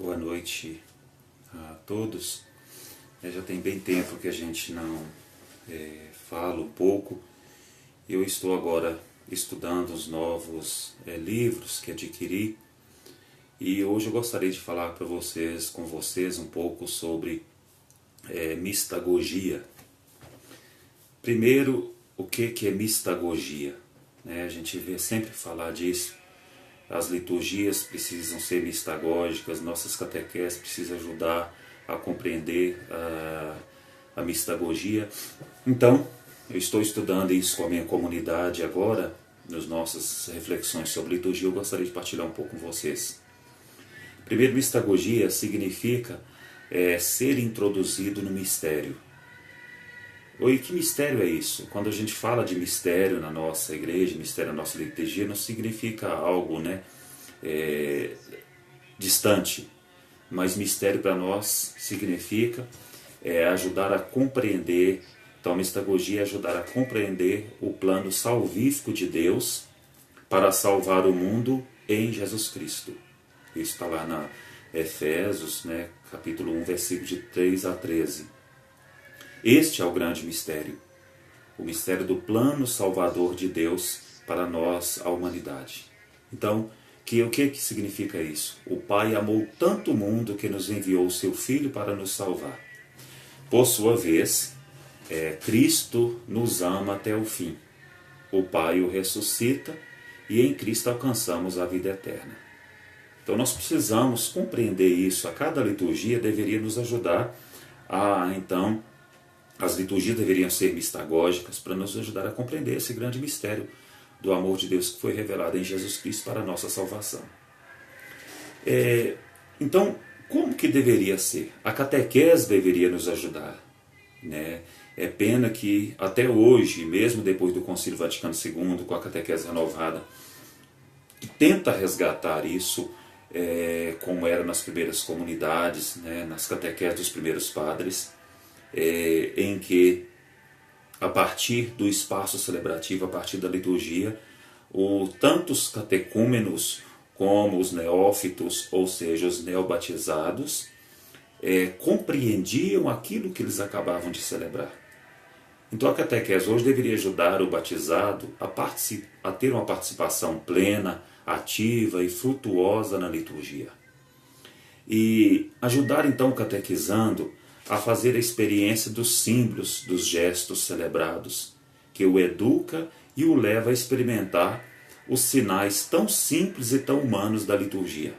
Boa noite a todos. Já tem bem tempo que a gente não fala um pouco. Eu estou agora estudando os novos livros que adquiri e hoje eu gostaria de falar com vocês um pouco sobre mistagogia. Primeiro, o que é mistagogia? A gente vê sempre falar disso. As liturgias precisam ser mistagógicas, nossas catequeses precisam ajudar a compreender a mistagogia. Então, eu estou estudando isso com a minha comunidade agora, nas nossas reflexões sobre liturgia, eu gostaria de partilhar um pouco com vocês. Primeiro, mistagogia significa ser introduzido no mistério. E que mistério é isso? Quando a gente fala de mistério na nossa igreja, mistério na nossa liturgia, não significa algo distante. Mas mistério para nós significa ajudar a compreender. Então a mistagogia é ajudar a compreender o plano salvífico de Deus para salvar o mundo em Jesus Cristo. Isso está lá na Efésios, capítulo 1, versículo de 3 a 13. Este é o grande mistério, o mistério do plano salvador de Deus para nós, a humanidade. Então, o que significa isso? O Pai amou tanto o mundo que nos enviou o seu Filho para nos salvar. Por sua vez, Cristo nos ama até o fim. O Pai o ressuscita e em Cristo alcançamos a vida eterna. Então nós precisamos compreender isso. A cada liturgia deveria nos ajudar as liturgias deveriam ser mistagógicas para nos ajudar a compreender esse grande mistério do amor de Deus que foi revelado em Jesus Cristo para a nossa salvação. Então, como que deveria ser? A catequese deveria nos ajudar. É pena que até hoje, mesmo depois do Concílio Vaticano II, com a catequese renovada, que tenta resgatar isso, como era nas primeiras comunidades, nas catequeses dos primeiros padres, em que, a partir do espaço celebrativo, a partir da liturgia, tanto os catecúmenos como os neófitos, ou seja, os neobatizados, compreendiam aquilo que eles acabavam de celebrar. Então a catequese hoje deveria ajudar o batizado a ter uma participação plena, ativa e frutuosa na liturgia. E ajudar então o catequizando a fazer a experiência dos símbolos, dos gestos celebrados, que o educa e o leva a experimentar os sinais tão simples e tão humanos da liturgia.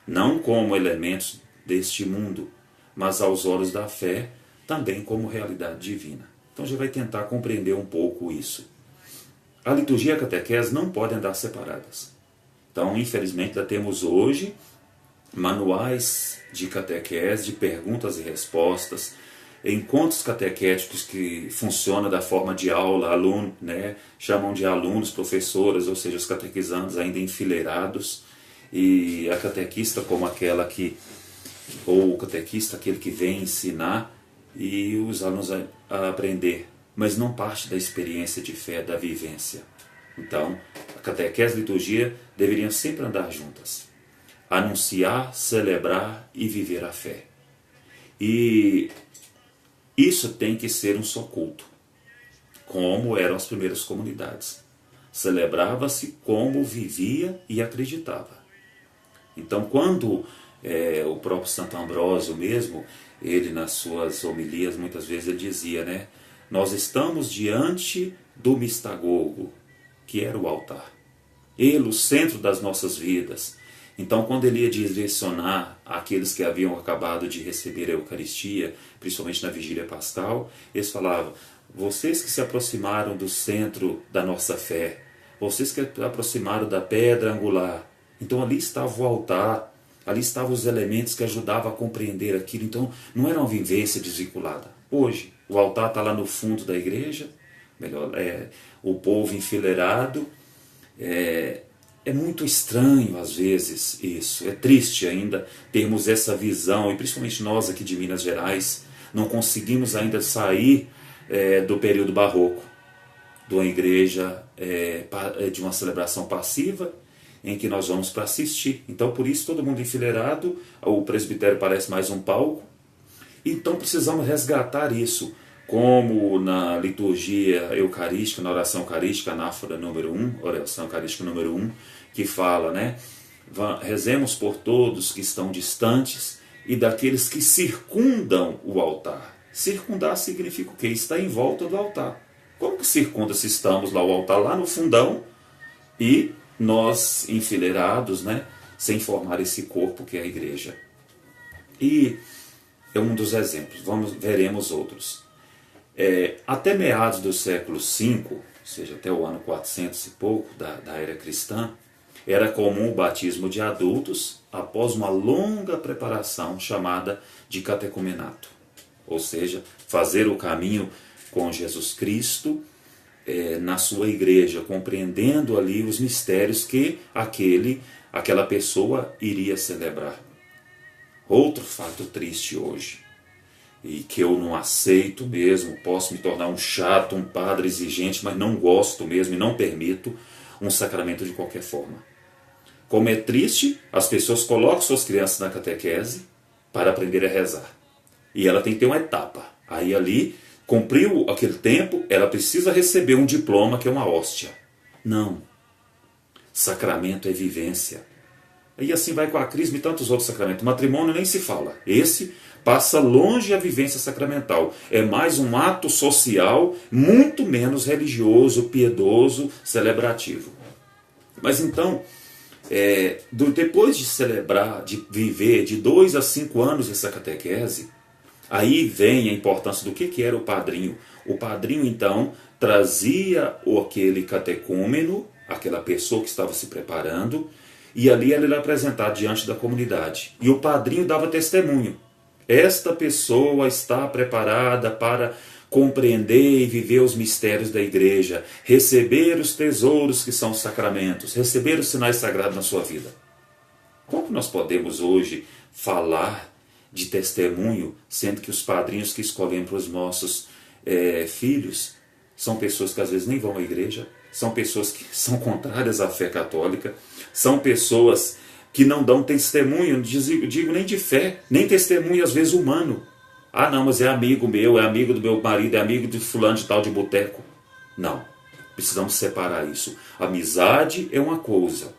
Não como elementos deste mundo, mas aos olhos da fé, também como realidade divina. Então a gente vai tentar compreender um pouco isso. A liturgia e a catequese não podem andar separadas. Então, infelizmente, ainda temos hoje manuais de catequese, de perguntas e respostas, encontros catequéticos que funcionam da forma de aula, aluno, chamam de alunos, professoras, ou seja, os catequizandos ainda enfileirados, e a catequista como ou o catequista aquele que vem ensinar e os alunos a aprender, mas não parte da experiência de fé, da vivência. Então, a catequese e a liturgia deveriam sempre andar juntas. Anunciar, celebrar e viver a fé. E isso tem que ser um só culto, como eram as primeiras comunidades. Celebrava-se como vivia e acreditava. Então, quando o próprio Santo Ambrósio mesmo, ele nas suas homilias, muitas vezes ele dizia, nós estamos diante do mistagogo, que era o altar. Ele, o centro das nossas vidas. Então, quando ele ia direcionar aqueles que haviam acabado de receber a Eucaristia, principalmente na Vigília Pascal, eles falavam: vocês que se aproximaram do centro da nossa fé, vocês que se aproximaram da pedra angular. Então, ali estava o altar, ali estavam os elementos que ajudavam a compreender aquilo. Então, não era uma vivência desvinculada. Hoje, o altar está lá no fundo da igreja, o povo enfileirado. É muito estranho às vezes isso, é triste ainda termos essa visão, e principalmente nós aqui de Minas Gerais, não conseguimos ainda sair do período barroco, de uma igreja, de uma celebração passiva, em que nós vamos para assistir. Então, por isso, todo mundo enfileirado, o presbitério parece mais um palco. Então, precisamos resgatar isso, como na liturgia eucarística, na oração eucarística, anáfora número 1, oração eucarística número 1, que fala, né? Rezemos por todos que estão distantes e daqueles que circundam o altar. Circundar significa o quê? Está em volta do altar. Como que circunda se estamos lá, o altar lá no fundão, e nós enfileirados, né, sem formar esse corpo que é a igreja? E é um dos exemplos, veremos outros. Até meados do século V, ou seja, até o ano 400 e pouco da era cristã, era comum o batismo de adultos após uma longa preparação chamada de catecumenato. Ou seja, fazer o caminho com Jesus Cristo na sua igreja, compreendendo ali os mistérios que aquela pessoa iria celebrar. Outro fato triste hoje, e que eu não aceito mesmo, posso me tornar um chato, um padre exigente, mas não gosto mesmo e não permito um sacramento de qualquer forma. Como é triste, as pessoas colocam suas crianças na catequese para aprender a rezar. E ela tem que ter uma etapa. Aí ali, cumpriu aquele tempo, ela precisa receber um diploma que é uma hóstia. Não. Sacramento é vivência. E assim vai com a crisma e tantos outros sacramentos. Matrimônio nem se fala. Esse passa longe a vivência sacramental. É mais um ato social, muito menos religioso, piedoso, celebrativo. Mas então, depois de celebrar, de viver de 2 a 5 anos essa catequese, aí vem a importância do que era o padrinho. O padrinho, então, trazia aquele catecúmeno, aquela pessoa que estava se preparando, e ali ele era apresentado diante da comunidade. E o padrinho dava testemunho. Esta pessoa está preparada para compreender e viver os mistérios da igreja, receber os tesouros que são os sacramentos, receber os sinais sagrados na sua vida. Como nós podemos hoje falar de testemunho, sendo que os padrinhos que escolhem para os nossos filhos são pessoas que às vezes nem vão à igreja, são pessoas que são contrárias à fé católica, são pessoas que não dão testemunho, digo nem de fé, nem testemunho às vezes humano. Ah não, mas é amigo meu, é amigo do meu marido, é amigo de fulano de tal de boteco. Não, precisamos separar isso. Amizade é uma coisa.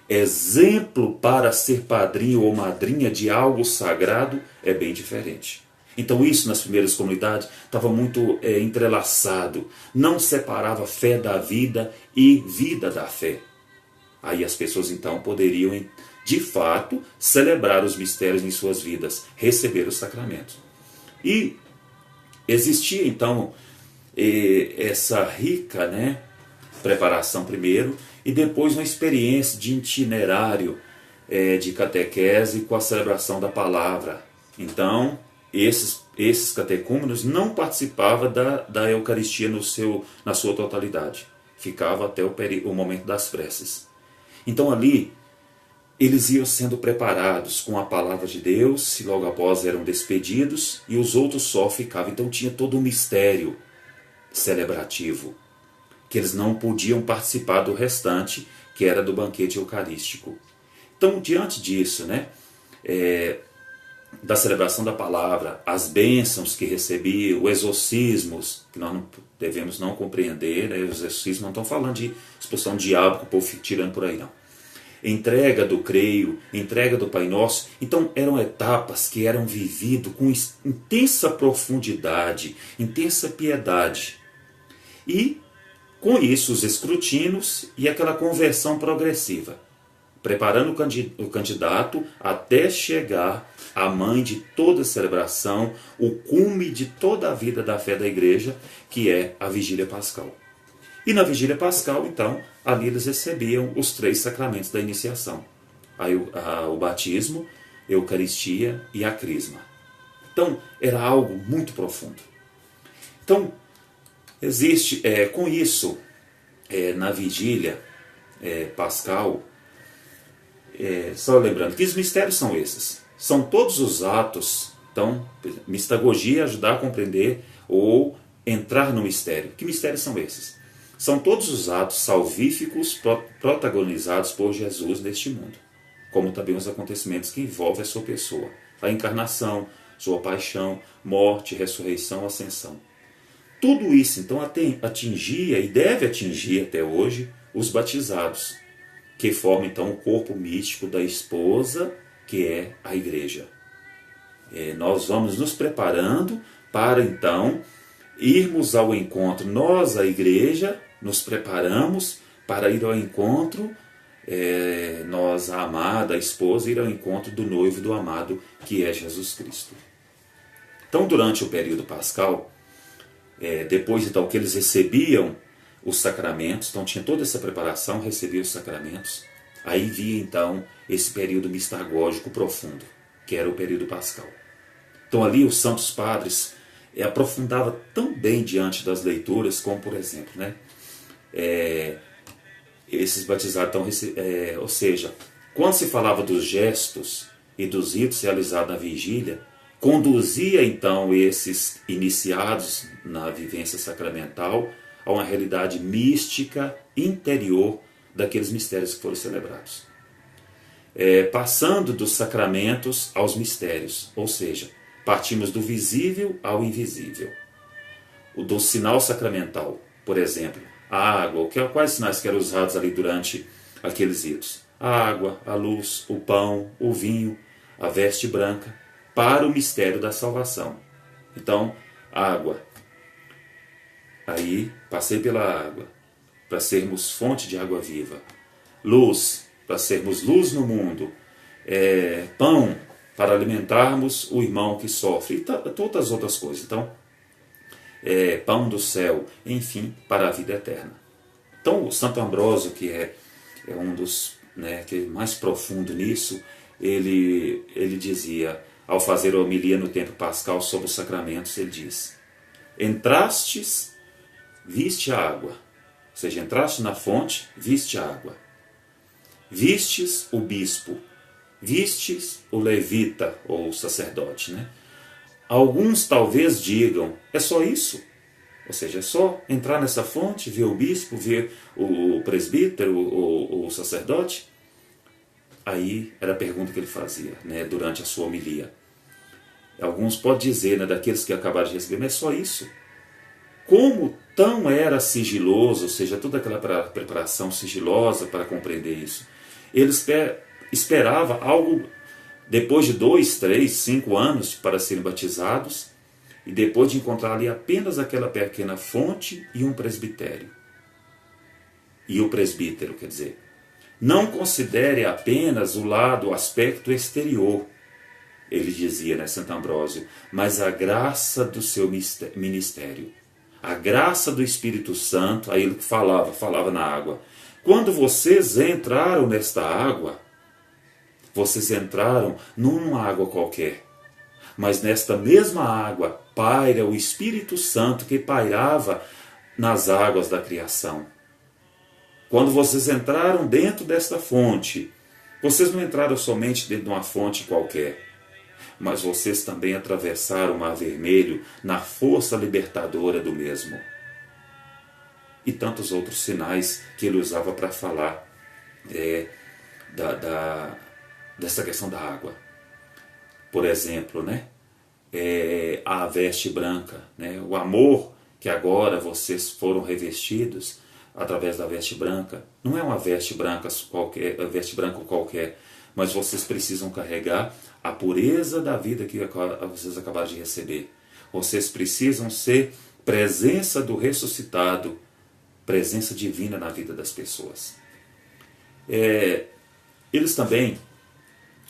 Exemplo para ser padrinho ou madrinha de algo sagrado é bem diferente. Então isso nas primeiras comunidades estava muito entrelaçado. Não separava fé da vida e vida da fé. Aí as pessoas então poderiam, de fato, celebrar os mistérios em suas vidas, receber os sacramentos. E existia então essa rica preparação primeiro, e depois uma experiência de itinerário de catequese com a celebração da palavra. Então, esses catecúmenos não participavam da Eucaristia na sua totalidade. Ficava até o momento das preces. Então ali, eles iam sendo preparados com a palavra de Deus, e logo após eram despedidos, e os outros só ficavam. Então tinha todo um mistério celebrativo, que eles não podiam participar do restante, que era do banquete eucarístico. Então, diante disso, da celebração da palavra, as bênçãos que recebiam, os exorcismos, que nós não devemos não compreender, os exorcismos não estão falando de expulsão do diabo, que o povo fica tirando por aí, não. Entrega do creio, entrega do Pai Nosso. Então eram etapas que eram vividas com intensa profundidade, intensa piedade. E com isso os escrutinos e aquela conversão progressiva, preparando o candidato até chegar à mãe de toda a celebração, o cume de toda a vida da fé da igreja, que é a Vigília Pascal. E na Vigília Pascal, então, ali eles recebiam os 3 sacramentos da iniciação. O batismo, a Eucaristia e a crisma. Então, era algo muito profundo. Então, existe, com isso, na Vigília Pascal, só lembrando que os mistérios são esses. São todos os atos. Então, mistagogia, ajudar a compreender ou entrar no mistério. Que mistérios são esses? são todos os atos salvíficos protagonizados por Jesus neste mundo, como também os acontecimentos que envolvem a sua pessoa, a encarnação, sua paixão, morte, ressurreição, ascensão. Tudo isso, então, atingia e deve atingir até hoje os batizados, que formam, então, o corpo místico da esposa, que é a igreja. Nós vamos nos preparando para, então, irmos ao encontro. Nós, a igreja, nos preparamos para ir ao encontro, nós, a amada, a esposa, ir ao encontro do noivo do amado, que é Jesus Cristo. Então, durante o período pascal, depois então que eles recebiam os sacramentos, então tinha toda essa preparação, recebia os sacramentos, aí via então esse período mistagógico profundo, que era o período pascal. Então ali os santos padres aprofundavam tão bem diante das leituras, como por exemplo, esses batizados, então, ou seja, quando se falava dos gestos e dos ritos realizados na vigília, conduzia então esses iniciados na vivência sacramental a uma realidade mística interior daqueles mistérios que foram celebrados. Passando dos sacramentos aos mistérios, ou seja, partimos do visível ao invisível. Do sinal sacramental, por exemplo, a água, quais sinais que eram usados ali durante aqueles ritos? A água, a luz, o pão, o vinho, a veste branca, para o mistério da salvação. Então, água. Aí, passei pela água, para sermos fonte de água viva. Luz, para sermos luz no mundo. Pão, para alimentarmos o irmão que sofre. E todas as outras coisas. Então, pão do céu, enfim, para a vida eterna. Então, o Santo Ambrósio, que é um dos que é mais profundo nisso, ele dizia, ao fazer a homilia no tempo pascal sobre os sacramentos, ele diz: entrastes, viste a água. Ou seja, entraste na fonte, viste a água. Vistes o bispo, vistes o levita, ou o sacerdote. Alguns talvez digam, é só isso? Ou seja, é só entrar nessa fonte, ver o bispo, ver o presbítero, o sacerdote? Aí era a pergunta que ele fazia durante a sua homilia. Alguns podem dizer, daqueles que acabaram de receber, mas é só isso? Como tão era sigiloso, ou seja, toda aquela preparação sigilosa para compreender isso? Ele esperava algo, depois de 2, 3, 5 anos para serem batizados, e depois de encontrar ali apenas aquela pequena fonte e um presbitério. E o presbítero, quer dizer, não considere apenas o aspecto exterior, ele dizia, Santo Ambrósio, mas a graça do seu ministério. A graça do Espírito Santo, aí ele falava na água. Quando vocês entraram nesta água, vocês entraram não numa água qualquer, mas nesta mesma água paira o Espírito Santo que pairava nas águas da criação. Quando vocês entraram dentro desta fonte, vocês não entraram somente dentro de uma fonte qualquer, mas vocês também atravessaram o Mar Vermelho na força libertadora do mesmo. E tantos outros sinais que ele usava para falar dessa questão da água. Por exemplo, a veste branca, o amor que agora vocês foram revestidos através da veste branca. Não é uma veste branca qualquer, mas vocês precisam carregar a pureza da vida que vocês acabaram de receber. Vocês precisam ser presença do ressuscitado, presença divina na vida das pessoas. Eles também,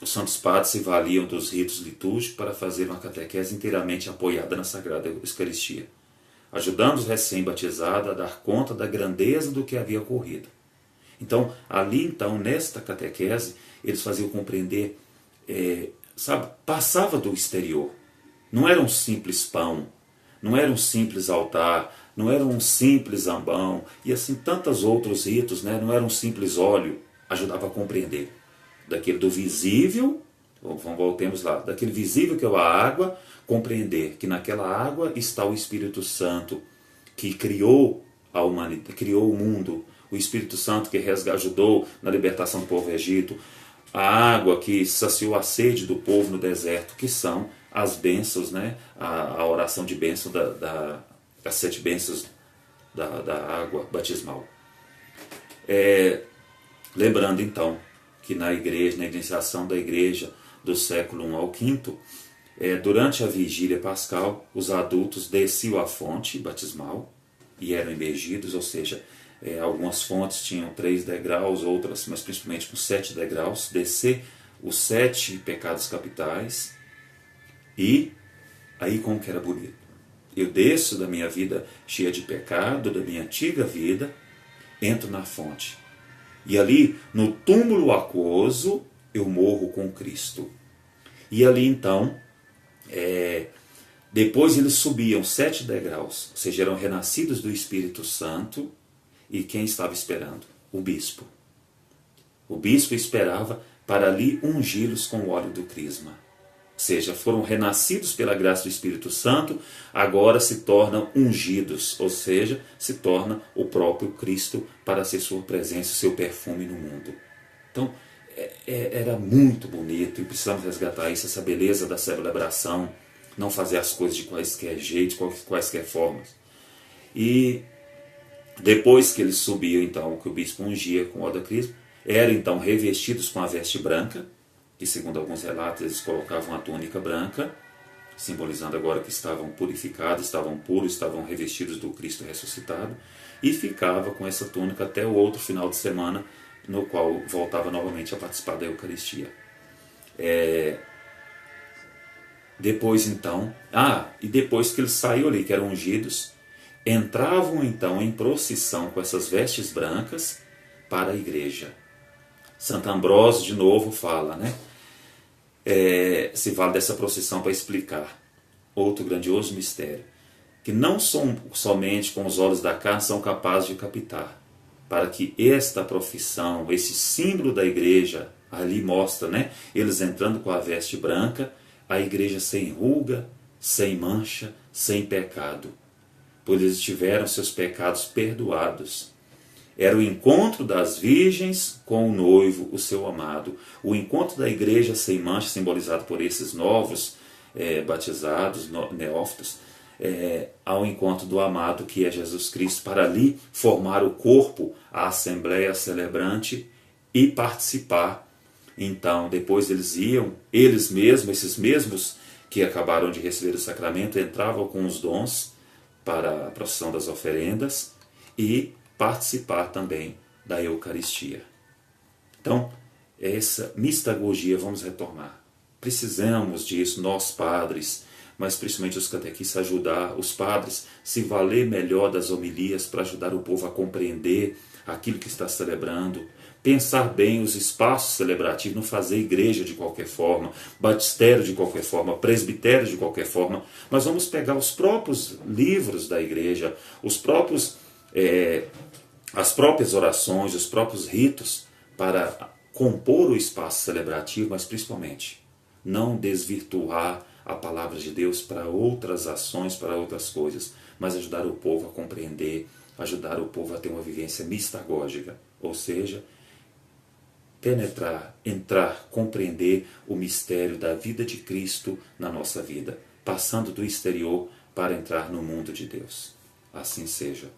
os santos padres, se valiam dos ritos litúrgicos para fazer uma catequese inteiramente apoiada na Sagrada Eucaristia, ajudando os recém-batizados a dar conta da grandeza do que havia ocorrido. Então, nesta catequese, eles faziam compreender, passava do exterior. Não era um simples pão, não era um simples altar, não era um simples ambão, e assim tantos outros ritos, não era um simples óleo, ajudava a compreender. Do visível, voltemos lá, daquele visível que é a água, compreender que naquela água está o Espírito Santo, que criou a humanidade, criou o mundo, o Espírito Santo que ajudou na libertação do povo do Egito, a água que saciou a sede do povo no deserto, que são as bênçãos, né? A oração de bênção das 7 bênçãos da água batismal. Lembrando então que na igreja, na iniciação da igreja do século I ao V, durante a vigília pascal, os adultos desciam à fonte batismal e eram imergidos, ou seja, algumas fontes tinham 3 degraus, outras, mas principalmente com 7 degraus, descer os 7 pecados capitais. E aí como que era bonito. Eu desço da minha vida cheia de pecado, da minha antiga vida, entro na fonte. E ali, no túmulo aquoso, eu morro com Cristo. E ali então, depois eles subiam 7 degraus, ou seja, eram renascidos do Espírito Santo. E quem estava esperando? O bispo. O bispo esperava para ali ungí-los com o óleo do crisma. Ou seja, foram renascidos pela graça do Espírito Santo, agora se tornam ungidos, ou seja, se torna o próprio Cristo para ser sua presença, seu perfume no mundo. Então, era muito bonito e precisamos resgatar isso, essa beleza da celebração, não fazer as coisas de quaisquer jeitos, quaisquer formas. E depois que eles subiam, então, que o bispo ungia com o óleo do crisma, eram então revestidos com a veste branca, que segundo alguns relatos eles colocavam a túnica branca, simbolizando agora que estavam purificados, estavam puros, estavam revestidos do Cristo ressuscitado, e ficava com essa túnica até o outro final de semana, no qual voltava novamente a participar da Eucaristia. Depois então, e depois que eles saíram ali, que eram ungidos, entravam então em procissão com essas vestes brancas para a igreja. Santo Ambrósio de novo fala, né? Se vale dessa procissão para explicar outro grandioso mistério, que não são somente com os olhos da carne são capazes de captar, para que esta profissão, esse símbolo da igreja, ali mostra, né? Eles entrando com a veste branca, a igreja sem ruga, sem mancha, sem pecado, pois eles tiveram seus pecados perdoados. Era o encontro das virgens com o noivo, o seu amado. O encontro da igreja sem mancha, simbolizado por esses novos batizados, neófitos, ao encontro do amado, que é Jesus Cristo, para ali formar o corpo, a assembleia celebrante e participar. Então, depois eles iam, eles mesmos, esses mesmos que acabaram de receber o sacramento, entravam com os dons para a procissão das oferendas e participar também da Eucaristia. Então, essa mistagogia vamos retomar. Precisamos disso, nós padres, mas principalmente os catequistas, ajudar os padres se valer melhor das homilias para ajudar o povo a compreender aquilo que está celebrando, pensar bem os espaços celebrativos, não fazer igreja de qualquer forma, batistério de qualquer forma, presbitério de qualquer forma, mas vamos pegar os próprios livros da igreja, as próprias orações, os próprios ritos para compor o espaço celebrativo, mas principalmente não desvirtuar a palavra de Deus para outras ações, para outras coisas, mas ajudar o povo a compreender, ajudar o povo a ter uma vivência mistagógica, ou seja, penetrar, entrar, compreender o mistério da vida de Cristo na nossa vida, passando do exterior para entrar no mundo de Deus. Assim seja.